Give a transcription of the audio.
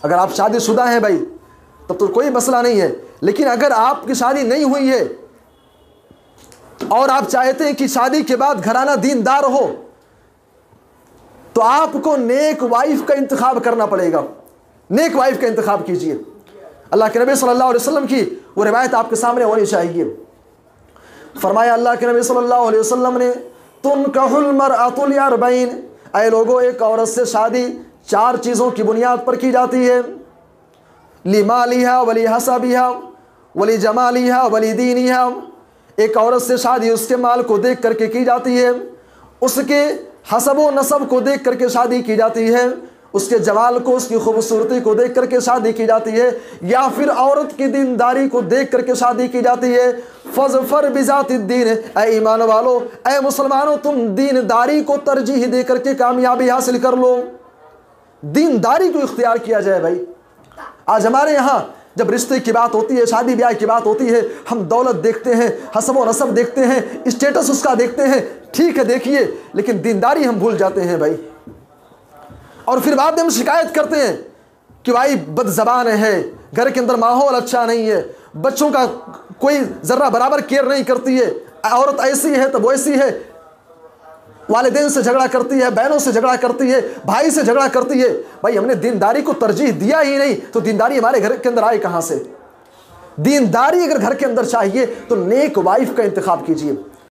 अगर आप शादीशुदा हैं भाई तब तो कोई मसला नहीं है, लेकिन अगर आपकी शादी नहीं हुई है और आप चाहते हैं कि शादी के बाद घराना दीनदार हो, तो आपको नेक वाइफ का इंतखाब करना पड़ेगा। नेक वाइफ का इंतखाब कीजिए। अल्लाह के नबी सल्लल्लाहु अलैहि वसल्लम की वो रिवायत आपके सामने होनी चाहिए। फरमाया अल्लाह के नबी सल्लल्लाहु अलैहि वसल्लम ने, तुनकहुल मरअतु लिअरबईन, ऐ लोगों एक औरत से शादी 4 चीज़ों की बुनियाद पर की जाती है। लिमालिहा वली हसबिहा वली जमालिहा वली दीनिहा, एक औरत से शादी उसके माल को देख करके की जाती है, उसके हसब व नसब को देख करके शादी की जाती है, उसके जमाल को, उसकी खूबसूरती को देख करके शादी की जाती है, या फिर औरत की दीनदारी को देख करके शादी की जाती है। फज़फर बिज़ातिद्दीन, ऐ ईमान वालो, ऐ मुसलमानों, तुम दीनदारी को तरजीह दे करके कामयाबी हासिल कर लो। दीनदारी को इख्तियार किया जाए भाई। आज हमारे यहाँ जब रिश्ते की बात होती है, शादी ब्याह की बात होती है, हम दौलत देखते हैं, हसब व नसब देखते हैं, स्टेटस उसका देखते हैं, ठीक है देखिए, लेकिन दीनदारी हम भूल जाते हैं भाई। और फिर बाद में हम शिकायत करते हैं कि भाई बदज़बान है, घर के अंदर माहौल अच्छा नहीं है, बच्चों का कोई ज़र्रा बराबर केयर नहीं करती है, औरत ऐसी है तो वो ऐसी है, वालिदैन से झगड़ा करती है, बहनों से झगड़ा करती है, भाई से झगड़ा करती है। भाई हमने दीनदारी को तरजीह दिया ही नहीं तो दीनदारी हमारे घर के अंदर आए कहाँ से? दीनदारी अगर घर के अंदर चाहिए तो नेक वाइफ का इंतखाब कीजिए।